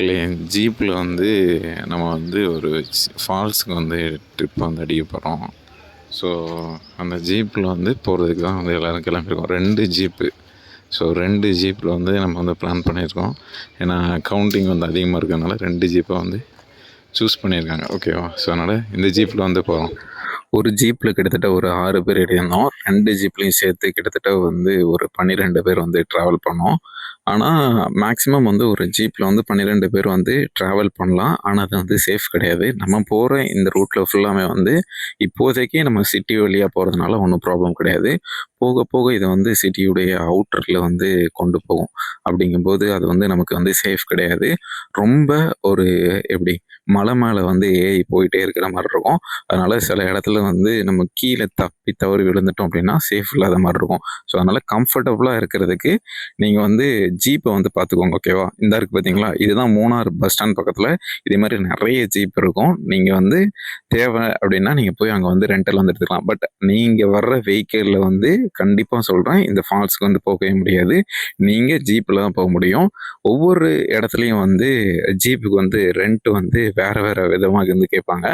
மக்களே, ஜீப்பில் வந்து நம்ம வந்து ஒரு ஃபால்ஸுக்கு வந்து ட்ரிப் வந்து அடிக்க போகிறோம். ஸோ அந்த ஜீப்பில் வந்து போகிறதுக்கு தான் வந்து எல்லோரும் கிளம்பியிருக்கோம். 2 ஜீப்பு. ஸோ 2 ஜீப்பில் வந்து நம்ம வந்து பிளான் பண்ணியிருக்கோம். ஏன்னா கவுண்டிங் வந்து அதிகமாக இருக்கிறதுனால 2 ஜீப்பை வந்து சூஸ் பண்ணியிருக்காங்க. ஓகேவா? ஸோ அதனால் இந்த ஜீப்பில் வந்து போகிறோம். ஒரு ஜீப்பில் கிட்டத்தட்ட ஒரு 6 பேர் ஏறியிருந்தோம். 2 ஜீப்லேயும் சேர்த்து கிட்டத்தட்ட வந்து ஒரு 12 பேர் வந்து ட்ராவல் பண்ணோம். ஆனால் மேக்ஸிமம் வந்து ஒரு ஜீப்பில் வந்து 12 பேர் வந்து ட்ராவல் பண்ணலாம். ஆனால் அது வந்து சேஃப் கிடையாது. நம்ம போகிற இந்த ரூட்டில் ஃபுல்லாமே வந்து இப்போதைக்கு நம்ம சிட்டி வழியாக போகிறதுனால ஒன்றும் ப்ராப்ளம் கிடையாது. போக போக இதை வந்து சிட்டியுடைய அவுட்டரில் வந்து கொண்டு போகும். அப்படிங்கும்போது அது வந்து நமக்கு வந்து சேஃப் கிடையாது. ரொம்ப ஒரு எப்படி மலை மேலே வந்து ஏறி போயிட்டே இருக்கிற மாதிரி இருக்கும். அதனால் சில இடத்துல வந்து நம்ம கீழே தப்பி தவறி விழுந்துட்டோம் அப்படின்னா சேஃப் இல்லாத மாதிரி இருக்கும். ஸோ அதனால் கம்ஃபர்டபுளாக இருக்கிறதுக்கு நீங்கள் வந்து ஜீப்பை வந்து பார்த்துக்கோங்க. ஓகேவா? இந்த இருக்குது பார்த்தீங்களா, இதுதான் மூணார் பஸ் ஸ்டாண்ட் பக்கத்தில் இதே மாதிரி நிறைய ஜீப் இருக்கும். நீங்கள் வந்து தேவை அப்படின்னா நீங்கள் போய் அங்கே வந்து ரெண்டல் வந்து எடுத்துக்கலாம். பட் நீங்கள் வர்ற வெஹிக்கிளில் வந்து கண்டிப்பாக சொல்கிறேன், இந்த ஃபால்ஸுக்கு வந்து போகவே முடியாது. நீங்கள் ஜீப்பில் தான் போக முடியும். ஒவ்வொரு இடத்துலையும் வந்து ஜீப்புக்கு வந்து ரெண்ட் வந்து வேறு வேறு விதமாக இருந்து கேட்பாங்க.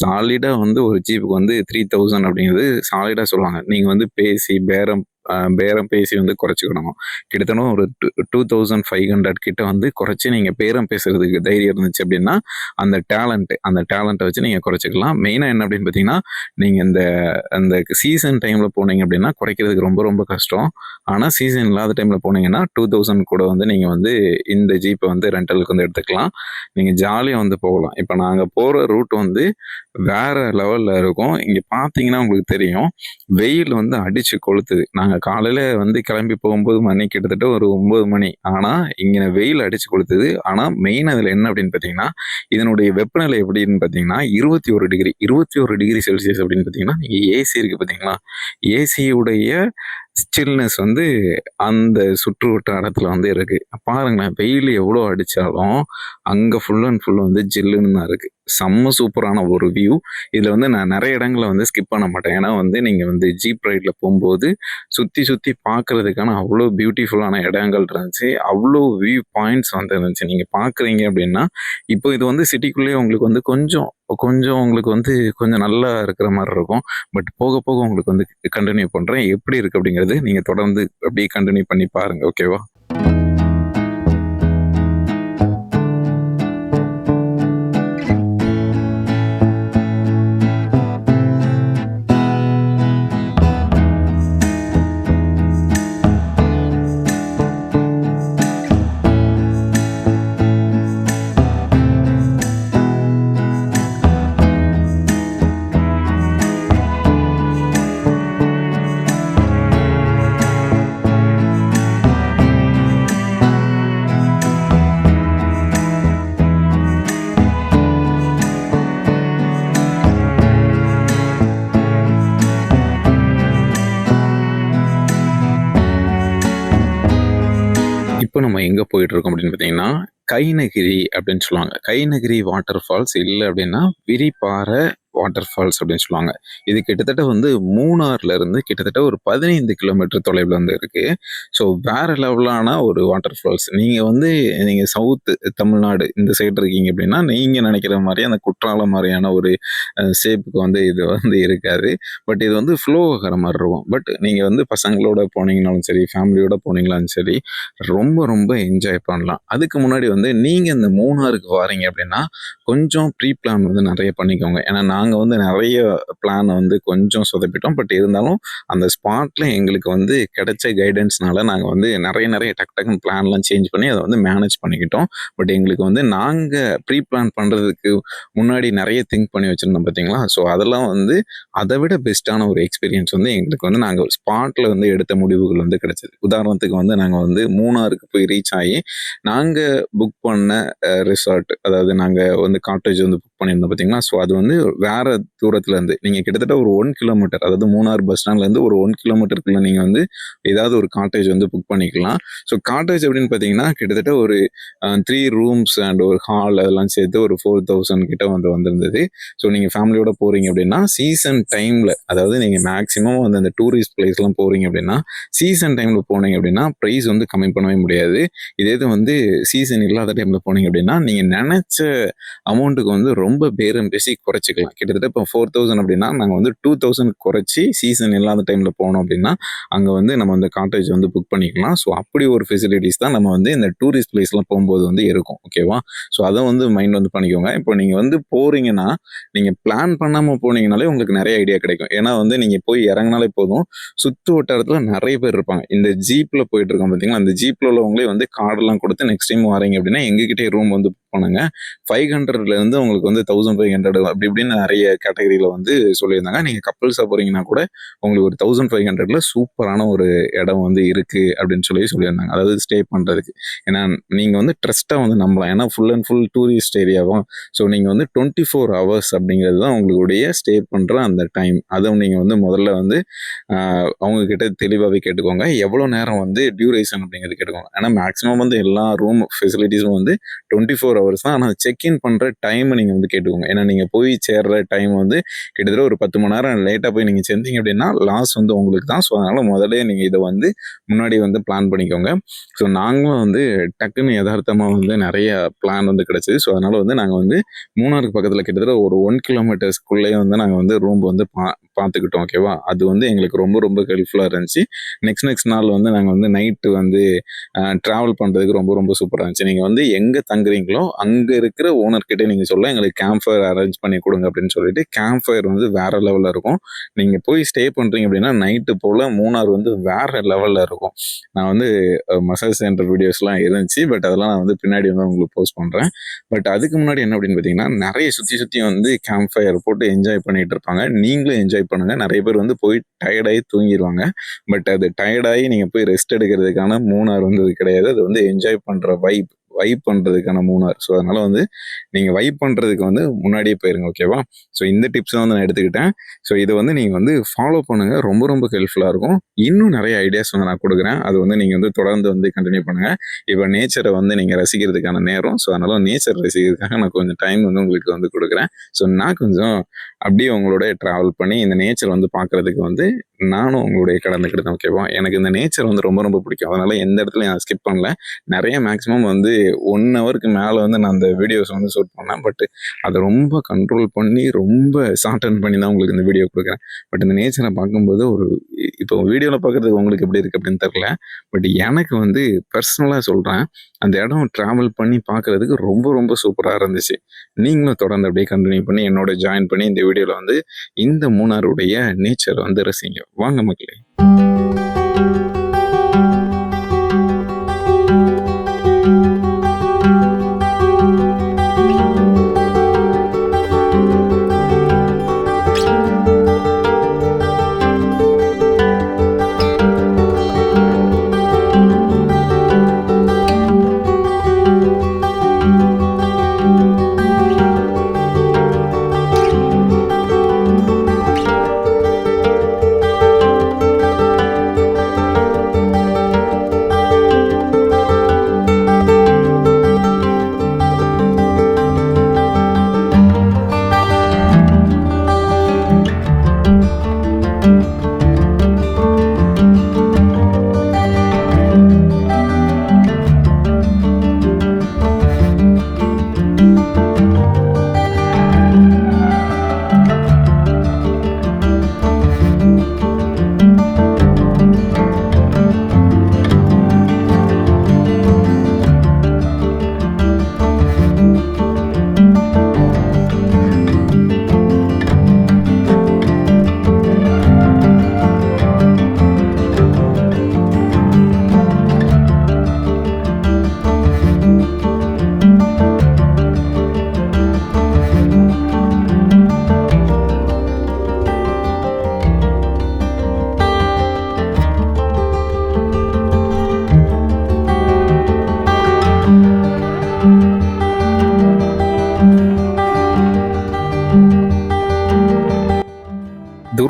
சாலிடாக வந்து ஒரு ஜீப்புக்கு வந்து 3000 அப்படிங்கிறது சாலிடாக சொல்லுவாங்க. நீங்கள் வந்து பேசி பேரம் பேசி வந்து குறைச்சிக்கணும். கிட்டத்தட்ட ஒரு 2500 கிட்ட வந்து குறைச்சி நீங்கள் பேரம் பேசுறதுக்கு தைரியம் இருந்துச்சு அப்படின்னா அந்த டேலண்ட்டை வச்சு நீங்கள் குறைச்சிக்கலாம். மெயினாக என்ன அப்படின்னு பார்த்தீங்கன்னா, நீங்கள் அந்த சீசன் டைமில் போனீங்க அப்படின்னா குறைக்கிறதுக்கு ரொம்ப ரொம்ப கஷ்டம். ஆனால் சீசன் இல்லாத டைமில் போனீங்கன்னா 2000 கூட வந்து நீங்கள் வந்து இந்த ஜீப்பை வந்து ரெண்டலுக்கு வந்து எடுத்துக்கலாம். நீங்கள் ஜாலியாக வந்து போகலாம். இப்போ நாங்கள் போகிற ரூட் வந்து வேற லெவலில் இருக்கும். இங்கே பார்த்தீங்கன்னா உங்களுக்கு தெரியும், வெயில் வந்து அடித்து கொளுத்துது. நாங்கள் காலையில் வந்து கிளம்பி போகும்போது மணி கிட்டத்தட்ட ஒரு 9 மணி. ஆனால் இங்கே வெயில் அடித்து கொளுத்துது. ஆனால் மெயின் அதில் என்ன அப்படின்னு பார்த்தீங்கன்னா, இதனுடைய வெப்பநிலை எப்படின்னு பார்த்தீங்கன்னா 21 டிகிரி செல்சியஸ் அப்படின்னு பார்த்தீங்கன்னா, நீங்கள் ஏசி இருக்குது பார்த்தீங்களா, ஏசியுடைய ஸ்டில்னஸ் வந்து அந்த சுற்று வட்டாரத்தில் வந்து இருக்குது. பாருங்களேன், வெயில் எவ்வளோ அடித்தாலும் அங்கே ஃபுல் அண்ட் ஃபுல் வந்து ஜில்லுன்னு தான் இருக்குது. செம்ம சூப்பரான ஒரு வியூ. இதில் வந்து நான் நிறைய இடங்களை வந்து ஸ்கிப் பண்ண மாட்டேன். ஏன்னா வந்து நீங்கள் வந்து ஜீப் ரைடில் போகும்போது சுற்றி பார்க்குறதுக்கான அவ்வளோ பியூட்டிஃபுல்லான இடங்கள் இருந்துச்சு. அவ்வளோ வியூ பாயிண்ட்ஸ் வந்து இருந்துச்சு. நீங்கள் பார்க்குறீங்க அப்படின்னா, இப்போ இது வந்து சிட்டிக்குள்ளேயே உங்களுக்கு வந்து கொஞ்சம் உங்களுக்கு வந்து கொஞ்சம் நல்லா இருக்கிற மாதிரி இருக்கும். பட் போக போக உங்களுக்கு வந்து கண்டினியூ பண்ணுறேன். எப்படி இருக்குது அப்படிங்கிறது நீங்கள் தொடர்ந்து அப்படியே கண்டினியூ பண்ணி பாருங்கள். ஓகேவா? இப்போ நம்ம எங்கே போயிட்டுருக்கோம் அப்படின்னு பார்த்தீங்கன்னா, கைனகிரி அப்படின்னு சொல்லுவாங்க. கைனகிரி வாட்டர் ஃபால்ஸ் இல்லை அப்படின்னா விரிப்பாறை வாட்டர் ஃபால்ஸ் அப்படின்னு சொல்லுவாங்க. இது கிட்டத்தட்ட வந்து மூணார்லேருந்து கிட்டத்தட்ட ஒரு 15 கிலோமீட்டர் தொலைவில் வந்து இருக்குது. ஸோ வேறு லெவலான ஒரு வாட்டர் ஃபால்ஸ். நீங்கள் சவுத்து தமிழ்நாடு இந்த சைடு இருக்கீங்க அப்படின்னா நீங்கள் நினைக்கிற மாதிரி அந்த குற்றாலம் மாதிரியான ஒரு ஷேப்புக்கு வந்து இது வந்து இருக்காது. பட் இது வந்து ஃப்ளோ ஆகிற மாதிரி இருக்கும். பட் நீங்கள் வந்து பசங்களோட போனீங்கனாலும் சரி, ஃபேமிலியோட போனீங்களாலும் சரி, ரொம்ப ரொம்ப என்ஜாய் பண்ணலாம். அதுக்கு முன்னாடி வந்து நீங்கள் இந்த மூணாருக்கு வாரீங்க அப்படின்னா கொஞ்சம் ப்ரீ பிளான் வந்து நிறைய பண்ணிக்கோங்க. ஏன்னா நாங்கள் வந்து நிறைய பிளானை வந்து கொஞ்சம் சொதப்பிட்டோம். பட் இருந்தாலும் அந்த ஸ்பாட்டில் எங்களுக்கு வந்து கிடைச்ச கைடன்ஸ்னால நாங்கள் வந்து நிறைய டக்குன்னு பிளான்லாம் சேஞ்ச் பண்ணி அதை வந்து மேனேஜ் பண்ணிக்கிட்டோம். பட் எங்களுக்கு வந்து நாங்கள் ப்ரீ பிளான் பண்ணுறதுக்கு முன்னாடி நிறைய திங்க் பண்ணி வச்சுருந்தோம் பார்த்தீங்களா. ஸோ அதெல்லாம் வந்து அதை விட பெஸ்ட்டான ஒரு எக்ஸ்பீரியன்ஸ் வந்து எங்களுக்கு வந்து நாங்கள் ஸ்பாட்டில் வந்து எடுத்த முடிவுகள் வந்து கிடைச்சது. உதாரணத்துக்கு வந்து நாங்கள் வந்து மூணாருக்கு போய் ரீச் ஆகி நாங்கள் புக் பண்ண ரிசார்ட், அதாவது நாங்கள் வந்து காட்டேஜ் வந்து புக் பண்ணியிருந்தோம் பார்த்தீங்களா. ஸோ அது வந்து வேற வேற தூரத்துலேருந்து நீங்கள் கிட்டத்தட்ட ஒரு 1 கிலோமீட்டர், அதாவது மூணார் பஸ் ஸ்டாண்ட்லேருந்து ஒரு 1 கிலோமீட்டருக்குள்ள நீங்கள் வந்து ஏதாவது ஒரு காட்டேஜ் வந்து புக் பண்ணிக்கலாம். ஸோ காட்டேஜ் அப்படின்னு பார்த்தீங்கன்னா கிட்டத்தட்ட ஒரு 3 ரூம்ஸ் அண்ட் ஒரு ஹால் அதெல்லாம் சேர்த்து ஒரு 4000 கிட்ட வந்து வந்திருந்தது. ஸோ நீங்கள் ஃபேமிலியோட போகிறீங்க அப்படின்னா சீசன் டைமில், அதாவது நீங்கள் மேக்ஸிமம் வந்து அந்த டூரிஸ்ட் பிளேஸ்லாம் போகிறீங்க அப்படின்னா சீசன் டைமில் போனீங்க அப்படின்னா ப்ரைஸ் வந்து கம்மி பண்ணவே முடியாது. இதே இது வந்து சீசன் இல்லாத டைமில் போனீங்க அப்படின்னா நீங்கள் நினச்ச அமௌண்ட்டுக்கு வந்து ரொம்ப பேரம் பேசி குறைச்சிக்கலாம். கிட்டத்தட்ட இப்போ 4000 அப்படின்னா நாங்கள் வந்து 2000 குறைச்சி சீசன் இல்லாத டைமில் போனோம் அப்படின்னா அங்கே வந்து நம்ம அந்த காட்டேஜ் வந்து புக் பண்ணிக்கலாம். ஸோ அப்படி ஒரு ஃபெசிலிட்டிஸ் தான் நம்ம வந்து இந்த டூரிஸ்ட் பிளேஸ்லாம் போகும்போது வந்து இருக்கும். ஓகேவா? ஸோ அதை வந்து மைண்ட் வந்து பண்ணிக்கோங்க. இப்போ நீங்கள் வந்து போகிறீங்கன்னா நீங்கள் பிளான் பண்ணாமல் போனீங்கனாலே உங்களுக்கு நிறைய ஐடியா கிடைக்கும். ஏன்னா வந்து நீங்கள் போய் இறங்கினாலே போதும், சுற்று வட்டாரத்தில் நிறைய பேர் இருப்பாங்க. இந்த ஜீப்பில் போயிட்டு இருக்கோம் பார்த்தீங்களா, அந்த ஜீப்பில் உள்ளவங்களே வந்து கார்டெல்லாம் கொடுத்து நெக்ஸ்ட் டைம் வரீங்க அப்படின்னா எங்ககிட்டே ரூம் வந்து புக் பண்ணுங்க, 500லேருந்து உங்களுக்கு வந்து 1500 அப்படி இப்படின்னு நிறைய கேட்டகரியில் வந்து சொல்லியிருந்தாங்க. நீங்கள் கப்பல்ஸாக போகிறீங்கன்னா கூட உங்களுக்கு ஒரு 1500ல சூப்பரான ஒரு இடம் வந்து இருக்குது அப்படின்னு சொல்லியிருந்தாங்க. அதாவது ஸ்டே பண்ணுறதுக்கு. ஏன்னா நீங்கள் வந்து ட்ரஸ்ட்டாக வந்து நம்பலாம். ஏன்னா ஃபுல் அண்ட் ஃபுல் டூரிஸ்ட் ஏரியாவும். ஸோ நீங்கள் வந்து 24 ஹவர்ஸ் அப்படிங்கிறது தான் உங்களுடைய ஸ்டே பண்ணுற அந்த டைம். அதுவும் நீங்கள் வந்து முதல்ல வந்து அவங்கக்கிட்ட தெளிவாகவே கேட்டுக்கோங்க. எவ்வளோ நேரம் வந்து டியூரேஷன் அப்படிங்கிறது கேட்டுக்கோங்க. ஏன்னா மேக்ஸிமம் வந்து எல்லா ரூம் ஃபெசிலிட்டிஸும் வந்து 24 ஹவர்ஸ் தான். ஆனால் செக்இன் பண்ணுற டைமை நீங்கள் வந்து கேட்டுக்கோங்க. ஏன்னா நீங்கள் போய் சேர்ற டைம் வந்து கிட்டத்தட்ட ஒரு 10 மணி நேரம் லேட்டாக போய் நீங்கள் சேர்ந்தீங்க அப்படின்னா லாஸ் வந்து உங்களுக்கு தான். ஸோ அதனால் முதல்ல நீங்கள் இதை வந்து முன்னாடி வந்து பிளான் பண்ணிக்கோங்க. ஸோ நாங்களும் வந்து டக்குன்னு யதார்த்தமாக வந்து நிறைய பிளான் வந்து கிடச்சிது. ஸோ அதனால் வந்து நாங்கள் வந்து மூணாருக்கு பக்கத்தில் கிட்டத்தட்ட ஒரு 1 கிலோமீட்டர்ஸ்க்குள்ளேயே வந்து நாங்கள் வந்து ரூம் வந்து பார்த்துக்கிட்டோம். ஓகேவா? அது வந்து எங்களுக்கு ரொம்ப ரொம்ப ஹெல்ப்ஃபுல்லாக இருந்துச்சு. நெக்ஸ்ட் நாள் வந்து நாங்கள் வந்து நைட்டு வந்து ட்ராவல் பண்ணுறதுக்கு ரொம்ப ரொம்ப சூப்பராக இருந்துச்சு. நீங்கள் வந்து எங்கே தங்குறீங்களோ அங்கே இருக்கிற ஓனர்கிட்டே நீங்கள் சொல்ல எங்களுக்கு கேம்ப் ஃபயர் அரேஞ்ச் பண்ணி கொடுங்க அப்படின்னு சொல்லிட்டு கேம்ப் ஃபயர் வந்து வேறு லெவலில் இருக்கும். நீங்கள் போய் ஸ்டே பண்ணுறீங்க அப்படின்னா நைட்டு போல் மூணார் வந்து வேறு லெவலில் இருக்கும். நான் வந்து மசாஜ் சென்டர் வீடியோஸ்லாம் இருந்துச்சு, பட் அதெல்லாம் நான் வந்து பின்னாடி வந்து உங்களுக்கு போஸ்ட் பண்ணுறேன். பட் அதுக்கு முன்னாடி என்ன அப்படின்னு பார்த்தீங்கன்னா நிறைய சுற்றி வந்து கேம்ப் ஃபயர் போட்டு என்ஜாய் பண்ணிகிட்டு இருப்பாங்க. நீங்களும் என்ஜாய் பண்ணுங்கள். நிறைய பேர் வந்து போய் டயர்டாகி தூங்கிடுவாங்க. பட் அது டயர்டாகி நீங்கள் போய் ரெஸ்ட் எடுக்கிறதுக்கான மூணார் வந்து அது கிடையாது. அது வந்து என்ஜாய் பண்ணுற வைப் பண்ணுறதுக்கான மூணார். ஸோ அதனால் வந்து நீங்கள் வைப் பண்ணுறதுக்கு வந்து முன்னாடியே போயிருங்க. ஓகேவா? ஸோ இந்த டிப்ஸ் தான் வந்து நான் எடுத்துக்கிட்டேன். ஸோ இதை வந்து நீங்கள் வந்து ஃபாலோ பண்ணுங்கள். ரொம்ப ரொம்ப ஹெல்ப்ஃபுல்லாக இருக்கும். இன்னும் நிறைய ஐடியாஸ் வந்து நான் கொடுக்குறேன். அது வந்து நீங்கள் வந்து தொடர்ந்து வந்து கண்டினியூ பண்ணுங்கள். இப்போ நேச்சரை வந்து நீங்கள் ரசிக்கிறதுக்கான நேரம். ஸோ அதனால் நேச்சர் ரசிக்கிறதுக்காக நான் கொஞ்சம் டைம் வந்து உங்களுக்கு வந்து கொடுக்குறேன். ஸோ நான் கொஞ்சம் அப்படியே உங்களோட ட்ராவல் பண்ணி இந்த நேச்சர் வந்து பார்க்குறதுக்கு வந்து நானும் உங்களுடைய கலந்துக்கிட்டேன். ஓகேவா? எனக்கு இந்த நேச்சர் வந்து ரொம்ப ரொம்ப பிடிக்கும். அதனால் எந்த இடத்துலையும் நான் ஸ்கிப் பண்ணல. நிறைய மேக்ஸிமம் வந்து 1 ஹவருக்கு மேலே வந்து நான் அந்த வீடியோஸ் வந்து ஷூட் பண்ணேன். பட் அதை ரொம்ப கண்ட்ரோல் பண்ணி ரொம்ப ஷார்டன் பண்ணி தான் உங்களுக்கு இந்த வீடியோ கொடுக்குறேன். பட் இந்த நேச்சரை பார்க்கும்போது ஒரு இப்போ வீடியோவில் பார்க்குறதுக்கு உங்களுக்கு எப்படி இருக்குது அப்படின்னு தெரில. பட் எனக்கு வந்து பர்சனலாக சொல்கிறேன், அந்த இடம் ட்ராவல் பண்ணி பார்க்குறதுக்கு ரொம்ப ரொம்ப சூப்பராக இருந்துச்சு. நீங்களும் தொடர்ந்து அப்படியே கண்டினியூ பண்ணி என்னோட ஜாயின் பண்ணி இந்த வீடியோவில் வந்து இந்த மூணாருடைய நேச்சரை வந்து ரசிங்க. வாங்க மக்களே.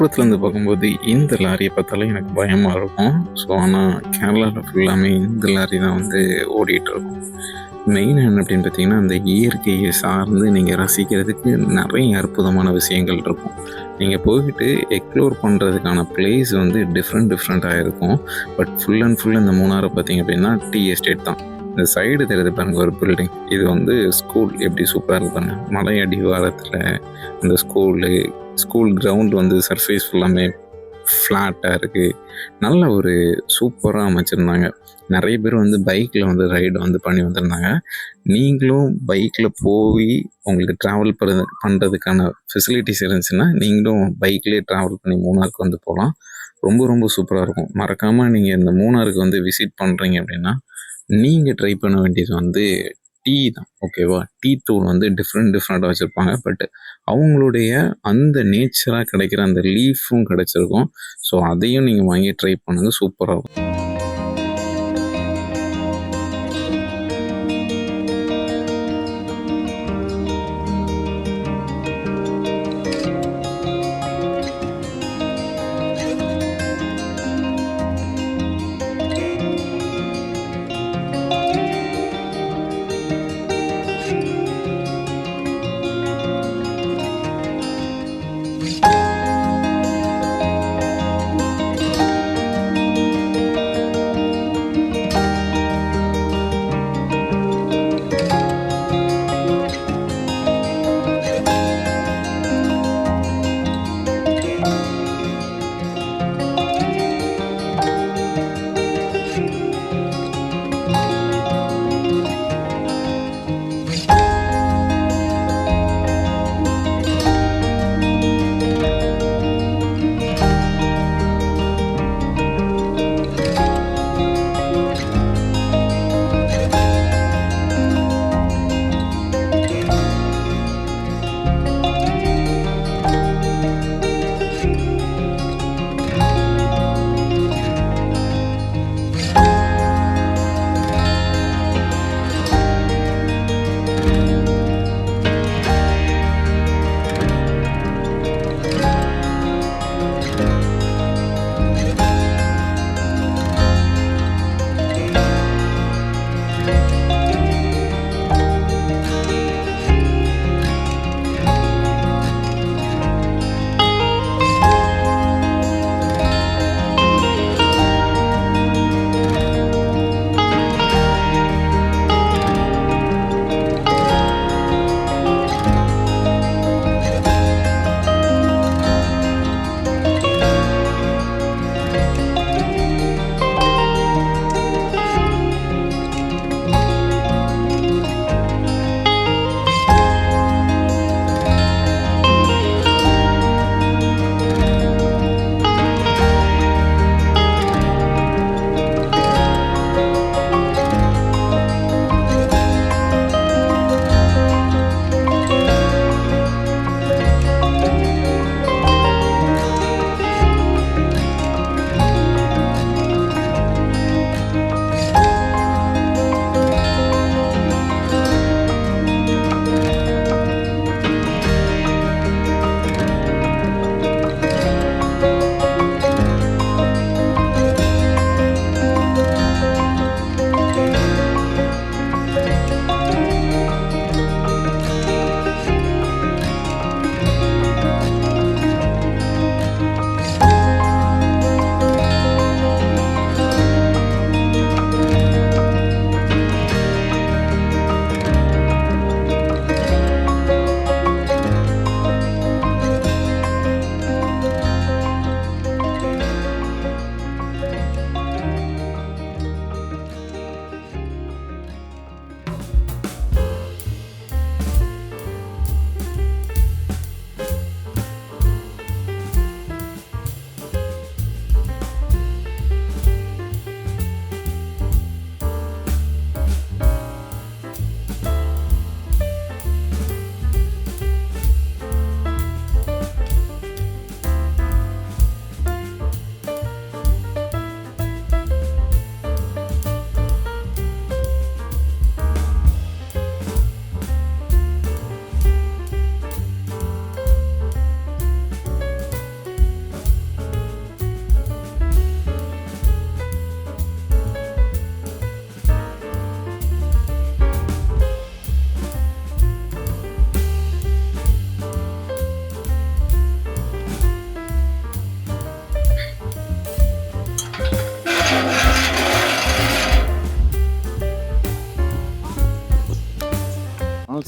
தூரத்துலேருந்து பார்க்கும்போது இந்த லாரியை பார்த்தாலே எனக்கு பயமாக இருக்கும். ஸோ ஆனால் கேரளாவில் ஃபுல்லாமே இந்த லாரி தான் வந்து ஓடிட்டுருக்கும். மெயின் என்ன அப்படின்னு பார்த்தீங்கன்னா, அந்த இயற்கையை சார்ந்து நீங்கள் ரசிக்கிறதுக்கு நிறைய அற்புதமான விஷயங்கள் இருக்கும். நீங்கள் போய்கிட்டு எக்ஸ்ப்ளோர் பண்ணுறதுக்கான பிளேஸ் வந்து டிஃப்ரெண்ட்டாக இருக்கும். பட் ஃபுல் அண்ட் ஃபுல் இந்த மூணாரை பார்த்தீங்க அப்படின்னா டீ எஸ்டேட் தான். இந்த சைடு தெரியுது பாருங்க ஒரு பில்டிங், இது வந்து ஸ்கூல். எப்படி சூப்பராக இருக்கு பாருங்க, மலை அடிவாரத்தில் இந்த ஸ்கூல் கிரவுண்ட் வந்து சர்ஃபேஸ் ஃபுல்லாமே ஃப்ளாட்டாக இருக்குது. நல்ல ஒரு சூப்பராக அமைச்சிருந்தாங்க. நிறைய பேர் வந்து பைக்கில் வந்து ரைடு வந்து பண்ணி வந்திருந்தாங்க. நீங்களும் பைக்கில் போய் உங்களுக்கு ட்ராவல் பண்ணுறதுக்கான ஃபெசிலிட்டிஸ் இருந்துச்சுன்னா நீங்களும் பைக்லேயே ட்ராவல் பண்ணி மூணாருக்கு வந்து போகலாம். ரொம்ப சூப்பராக இருக்கும். மறக்காமல் நீங்கள் இந்த மூணாருக்கு வந்து விசிட் பண்ணுறீங்க அப்படின்னா நீங்கள் ட்ரை பண்ண வேண்டியது வந்து டீ தான். ஓகேவா? டீ தூள் வந்து டிஃப்ரெண்ட்டாக வச்சுருப்பாங்க. பட் அவங்களுடைய அந்த நேச்சராக கிடைக்கிற அந்த லீஃபும் கிடச்சிருக்கும். ஸோ அதையும் நீங்கள் வாங்கி ட்ரை பண்ணுங்கள், சூப்பராக இருக்கும்.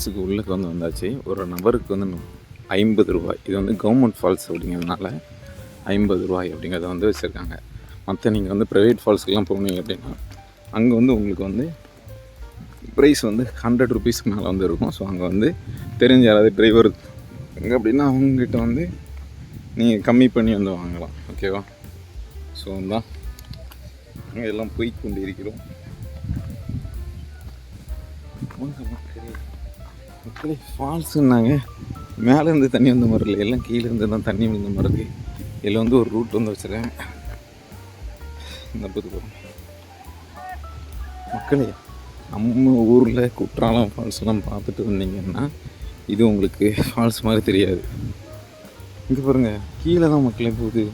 ஃபால்ஸுக்கு உள்ளே வந்து வந்தாச்சு. ஒரு நபருக்கு வந்து 50 ரூபாய். இது வந்து கவர்மெண்ட் ஃபால்ஸ் அப்படிங்கிறதுனால 50 ரூபாய் அப்படிங்கிறத வந்து வச்சுருக்காங்க. மற்ற நீங்கள் வந்து ப்ரைவேட் ஃபால்ஸுக்கெலாம் போனீங்க அப்படின்னா அங்கே வந்து உங்களுக்கு வந்து ப்ரைஸ் வந்து 100 ருபீஸ்க்கு மேலே வந்து இருக்கும். ஸோ அங்கே வந்து தெரிஞ்ச யாராவது டிரைவர் அங்கே அப்படின்னா அவங்ககிட்ட வந்து நீங்கள் கம்மி பண்ணி வந்து வாங்கலாம். ஓகேவா? ஸோ தான் அங்கே எல்லாம் போய் கொண்டு இருக்கிறோம். மக்களே ஃபால்ஸுன்னாங்க மேலேருந்து தண்ணி வந்த மாதிரி இல்லை, எல்லாம் கீழேருந்து தான் தண்ணி விழுந்த மாதிரி இருக்குது. இதில் வந்து ஒரு ரூட் வந்து வச்சுருக்கேன். இந்த பத்து போகிறோம் மக்களே. நம்ம ஊரில் குற்றாலம் ஃபால்ஸ்லாம் பார்த்துட்டு வந்தீங்கன்னா இது உங்களுக்கு ஃபால்ஸ் மாதிரி தெரியாது. இங்கே பாருங்கள், கீழே தான் மக்களே போகுது.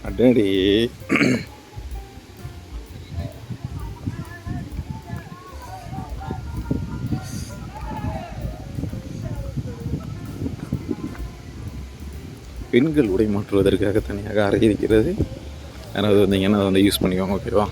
அடடே பெண்கள் உடை மாற்றுவதற்காக தனியாக அறை இருக்கிறது. யாராவது வந்தீங்கன்னா அதை வந்து யூஸ் பண்ணிக்கோங்க. ஓகேவா?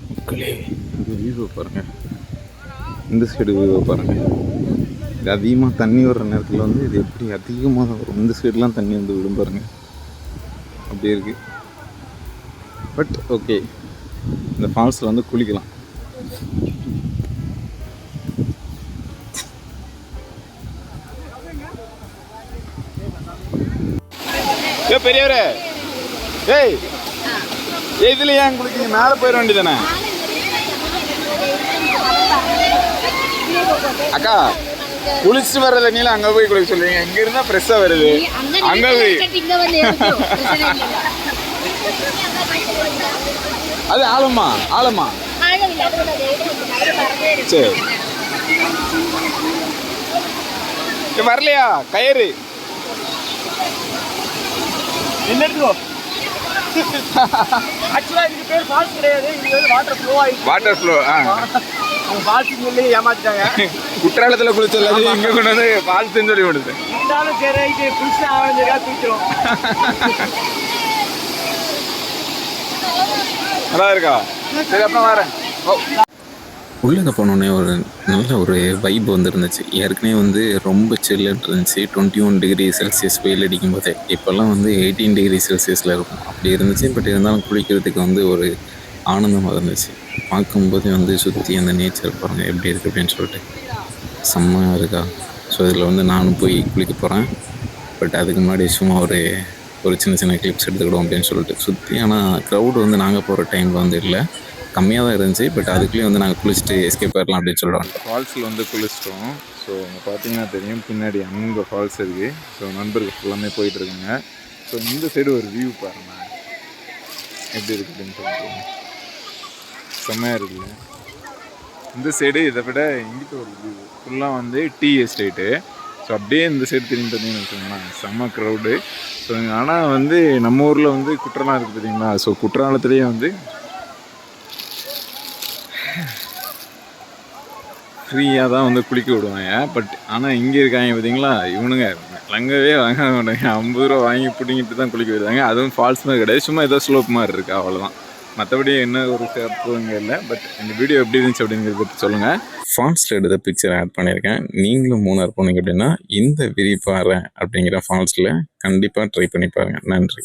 மக்களே, இந்த வியூவை பாருங்கள், இந்த சைடு வியூவை பாருங்கள். இது அதிகமாக தண்ணி வர்ற நேரத்தில் வந்து இது எப்படி அதிகமாக வரும். இந்த சைடெலாம் தண்ணி வந்து விடும் பாருங்கள், அப்படி இருக்குது. பட் ஓகே, இந்த ஃபால்ஸில் வந்து குளிக்கலாம். ஏ பெரியவரே, ஏய் இதுல ஏன் குளிக்கீங்க? மேலே போயிட வேண்டியதானே அக்கா? குளிச்சுட்டு வர்ற தண்ணியில அங்க போய் குளிக்க சொல்லுவீங்க. இங்க இருந்தா ஃப்ரெஷ்ஷா வருது, அங்க போய் அது ஆழமா ஆழமா. சரி வரலையா கயிறு என்னோ? ஆக்சுவலா இதுக்கு பேர் ஃபால்ஸ் கிடையாது, இது வந்து வாட்டர் ஃப்ளோ ஆயிடுச்சு. Water flow. அவங்க ஃபால்ஸ் சொல்லி ஏமாத்திட்டாங்க. குற்றாலத்துல குளிச்சல இங்க கொண்டு வந்து ஃபால்ஸ்ன்னு சொல்லி விடுது. இருந்தாலும் சரி, இது குளிச்சு ஆவணஞ்சா குளிக்கிறோம். நல்லா இருக்கா? சரி அப்புறம் வரேன். உள்ளே போனோடனே ஒரு நல்ல ஒரு வைப் வந்து இருந்துச்சு. ஏற்கனவே வந்து ரொம்ப சில்லுன்னு இருந்துச்சு. 21 டிகிரி செல்சியஸ் வெயில் அடிக்கும் போதே. இப்போல்லாம் வந்து 18 டிகிரி செல்சியஸில் இருக்கும், அப்படி இருந்துச்சு. பட் இருந்தாலும் குளிக்கிறதுக்கு வந்து ஒரு ஆனந்தமாக இருந்துச்சு. பார்க்கும்போதே வந்து சுற்றி அந்த நேச்சர் பாருங்கள் எப்படி இருக்குது அப்படின்னு சொல்லிட்டு செம்மையாக இருக்கா. ஸோ இதில் வந்து நானும் போய் குளிக்க போகிறேன். பட் அதுக்கு முன்னாடி சும்மா ஒரு சின்ன சின்ன கிளிப்ஸ் எடுத்துக்கிடுவோம் அப்படின்னு சொல்லிட்டு சுற்றி. ஆனால் க்ரௌடு வந்து நாங்கள் போகிற டைமில் வந்து இல்லை, கம்மியாக தான் இருந்துச்சு. பட் அதுக்குள்ளேயும் வந்து நாங்கள் குளிச்சுட்டு எஸ்கேப் ஆகிடலாம் அப்படின்னு சொல்லுவாங்க. ஃபால்ஸில் வந்து குளிச்சிட்டோம். ஸோ அங்கே பார்த்தீங்கன்னா தெரியும், பின்னாடி அங்கே ஃபால்ஸ் இருக்குது. ஸோ நண்பர்கள் ஃபுல்லாமே போயிட்டுருக்காங்க. ஸோ இந்த சைடு ஒரு வியூ பாருங்கள் எப்படி இருக்குது அப்படின்னு சொல்லிட்டு செம்மையாக இருக்குல்ல. இந்த சைடு இதை விட இங்கிட்ட ஒரு வியூ ஃபுல்லாக வந்து டீ எஸ்டேட்டு. ஸோ அப்படியே இந்த சைடு திரும்பி பார்த்தீங்கன்னு வச்சுக்கோங்களேன், செம்ம க்ரௌடு. ஸோ ஆனால் வந்து நம்ம ஊரில் வந்து குற்றாலம் இருக்குது பார்த்தீங்களா? ஸோ குற்றாலத்துலேயே வந்து ஃப்ரீயாக தான் வந்து குளிக்க விடுவாங்க. பட் ஆனால் இங்கே இருக்காங்க பார்த்தீங்களா, இவனுங்க லங்கவே வாங்க மாட்டாங்க. 50 ரூபா வாங்கி பிடிங்கிட்டு தான் குளிக்க விடுவாங்க. அதுவும் ஃபால்ஸ் மாதிரி கிடையாது, சும்மா ஏதோ ஸ்லோப் மாதிரி இருக்குது, அவ்வளோதான். மற்றபடி என்ன ஒரு சிறப்பு இங்கே இல்லை. பட் இந்த வீடியோ எப்படி இருந்துச்சு அப்படிங்கிறத பற்றி சொல்லுங்கள். ஃபால்ஸில் எடுத்த பிக்சர் ஆட் பண்ணியிருக்கேன். நீங்களும் மூணார் போனீங்க அப்படின்னா இந்த விரிப்பாறை அப்படிங்கிற ஃபால்ஸில் கண்டிப்பாக ட்ரை பண்ணி பாருங்கள். நன்றி.